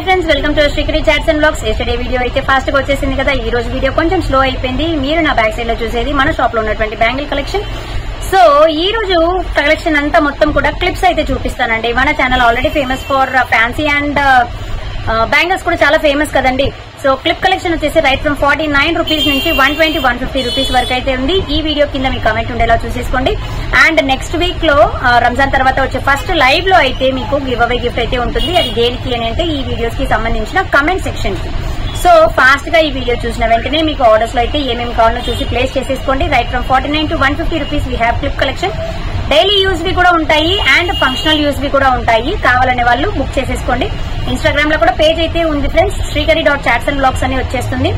Hi friends, welcome to Srikari chats and blogs. Yesterday video అయితే fast గా వచ్చేసింది కదా. ఈ రోజు వీడియో కొంచెం స్లో అయిపోయింది. మీరు నా బ్యాక్ సైడ్ లో చూసేది మన షాప్ లో ఉన్నటువంటి బ్యాంగిల్ కలెక్షన్. సో ఈ రోజు కలెక్షన్ అంతా మొత్తం కూడా క్లిప్స్ అయితే చూపిస్తానండి. మన channel already famous for fancy and bangles కూడా చాలా ఫేమస్ కదండి. సో క్లిప్ కలెక్షన్ వచ్చేసి రైట్ ఫ్రమ్ 49 రూపీస్ నుంచి 120, 150 రూపీస్ వరకు అయితే ఉంది. ఈ వీడియో కింద మీ కమెంట్ ఉండేలా చూసేసుకోండి. అండ్ నెక్స్ట్ వీక్ లో రంజాన్ తర్వాత వచ్చే ఫస్ట్ లైవ్ లో అయితే మీకు గివ్ అవే గిఫ్ట్ అయితే ఉంటుంది. అది దేనికి అని అంటే ఈ వీడియోస్ కి సంబంధించిన కమెంట్ సెక్షన్ కి. సో ఫాస్ట్ గా ఈ వీడియో చూసిన వెంటనే మీకు ఆర్డర్స్ లో అయితే ఏమేమి కావాలో చూసి ప్లేస్ చేసేసుకోండి. Right from 49 to 150 rupees we have clip collection. Daily use వి కూడా ఉంటాయి అండ్ ఫంక్షనల్ యూజ్ వి కూడా ఉంటాయి. కావాలనే వాళ్ళు బుక్ చేసేసుకోండి. ఇన్స్టాగ్రామ్ లో కూడా పేజ్ అయితే ఉంది ఫ్రెండ్స్, శ్రీకరి.chatsandvlogs అని వచ్చేస్తుంది.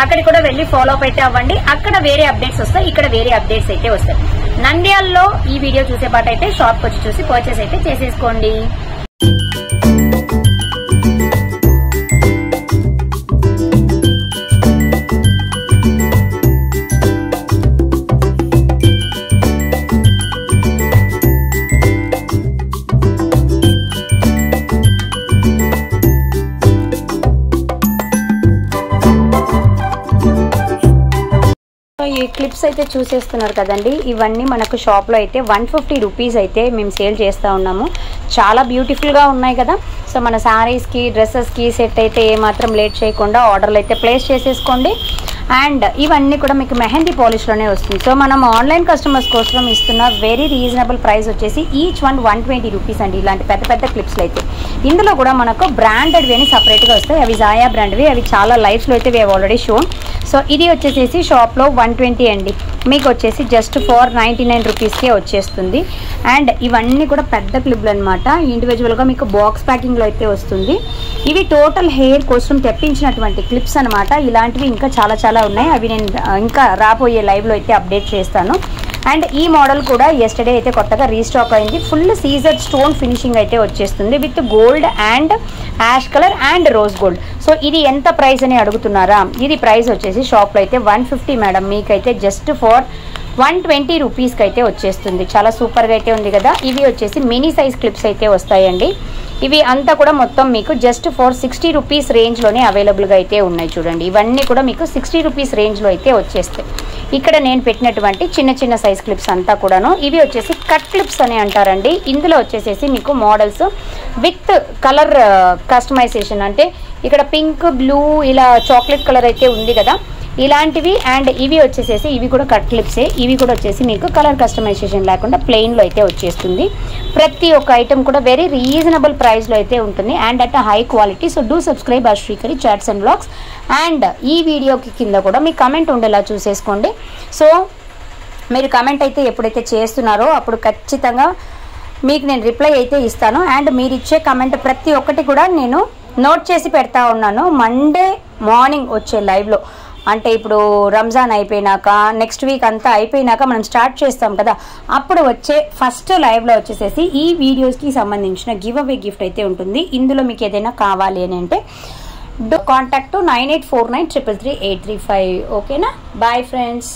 అక్కడికి కూడా వెళ్లి ఫాలో అప్ అయితే అవ్వండి. అక్కడ వేరే అప్డేట్స్ వస్తాయి, ఇక్కడ వేరే అప్డేట్స్ అయితే వస్తాయి. నంద్యాలలో ఈ వీడియో చూసే పాటు అయితే షాప్ వచ్చి చూసి పర్చేస్ అయితే చేసేసుకోండి. ఈ క్లిప్స్ అయితే చూసేస్తున్నారు కదండి. ఇవన్నీ మనకు షాప్ లో అయితే 150 రూపీస్ అయితే మేము సేల్ చేస్తూ ఉన్నాము. చాలా బ్యూటిఫుల్ గా ఉన్నాయి కదా. సో మన శారీస్ కి డ్రెస్సెస్ కి సెట్ అయితే ఏమాత్రం లేట్ చేయకుండా ఆర్డర్లు అయితే ప్లేస్ చేసేసుకోండి. అండ్ ఇవన్నీ కూడా మీకు మెహందీ పాలిష్ లోనే వస్తుంది. సో మనం ఆన్లైన్ కస్టమర్స్ కోసం ఇస్తున్న వెరీ రీజనబుల్ ప్రైస్ వచ్చేసి ఈచ్ వన్ 120 రూపీస్ అండి. ఇలాంటి పెద్ద పెద్ద క్లిప్స్లు అయితే ఇందులో కూడా మనకు బ్రాండెడ్వి అని సపరేట్గా వస్తాయి. అవి జాయా బ్రాండ్వి, అవి చాలా లైఫ్లో అయితే వీ ఆల్రెడీ షోన్. సో ఇది వచ్చేసేసి షాప్లో 120 అండి, మీకు వచ్చేసి జస్ట్ ఫర్ 99 రూపీస్కే వచ్చేస్తుంది. అండ్ ఇవన్నీ కూడా పెద్ద క్లిప్లు అనమాట. ఇండివిజువల్గా మీకు బాక్స్ ప్యాకింగ్లో అయితే వస్తుంది. ఇవి టోటల్ హెయిర్ కోసం తెప్పించినటువంటి క్లిప్స్ అనమాట. ఇలాంటివి ఇంకా చాలా చాలా ఉన్నాయి. అవి నేను ఇంకా రాబోయే లైవ్లో అయితే అప్డేట్ చేస్తాను. అండ్ ఈ మోడల్ కూడా ఎస్టర్డే అయితే కొత్తగా రీస్టాక్ అయింది. ఫుల్ సీజర్ స్టోన్ ఫినిషింగ్ అయితే వచ్చేస్తుంది with gold and ash colour and rose gold. So ఇది ఎంత ప్రైస్ అని అడుగుతున్నారా? ఇది ప్రైస్ వచ్చేసి షాప్లో అయితే 150 మేడం, మీకైతే జస్ట్ ఫర్ 120 రూపీస్కి అయితే వచ్చేస్తుంది. చాలా సూపర్గా అయితే ఉంది కదా. ఇవి వచ్చేసి మినీ సైజ్ క్లిప్స్ అయితే వస్తాయండి. ఇవి అంతా కూడా మొత్తం మీకు జస్ట్ ఫర్ 60 రూపీస్ రేంజ్లోనే అవైలబుల్గా అయితే ఉన్నాయి. చూడండి, ఇవన్నీ కూడా మీకు 60 రూపీస్ రేంజ్లో అయితే వచ్చేస్తాయి. ఇక్కడ నేను పెట్టినటువంటి చిన్న చిన్న సైజ్ క్లిప్స్ అంతా కూడాను ఇవి వచ్చేసి కట్ క్లిప్స్ అని అంటారండి. ఇందులో వచ్చేసేసి మీకు మోడల్స్ విత్ కలర్ కస్టమైజేషన్, అంటే ఇక్కడ పింక్, బ్లూ, ఇలా చాక్లెట్ కలర్ అయితే ఉంది కదా, ఇలాంటివి. అండ్ ఇవి వచ్చేసేసి ఇవి కూడా కట్ క్లిప్సే. ఇవి కూడా వచ్చేసి మీకు కలర్ కస్టమైజేషన్ లేకుండా ప్లెయిన్లో అయితే వచ్చేస్తుంది. ప్రతి ఒక్క ఐటమ్ కూడా వెరీ రీజనబుల్ ప్రైస్లో అయితే ఉంటుంది and at high quality. So do subscribe our Srikari chats and blogs. And ఈ వీడియోకి కింద కూడా మీ కమెంట్ ఉండేలా చూసేసుకోండి. సో మీరు కమెంట్ అయితే ఎప్పుడైతే చేస్తున్నారో అప్పుడు ఖచ్చితంగా మీకు నేను రిప్లై అయితే ఇస్తాను. అండ్ మీరు ఇచ్చే కమెంట్ ప్రతి ఒక్కటి కూడా నేను నోట్ చేసి పెడతా ఉన్నాను. మండే మార్నింగ్ వచ్చే లైవ్లో, అంటే ఇప్పుడు రంజాన్ అయిపోయినాక నెక్స్ట్ వీక్ అంతా అయిపోయినాక మనం స్టార్ట్ చేస్తాం కదా, అప్పుడు వచ్చే ఫస్ట్ లైవ్లో వచ్చేసేసి ఈ వీడియోస్కి సంబంధించిన గివ్ అవే గిఫ్ట్ అయితే ఉంటుంది. ఇందులో మీకు ఏదైనా కావాలి అని అంటే కాంటాక్ట్ 9849333835. ఓకేనా? Bye friends.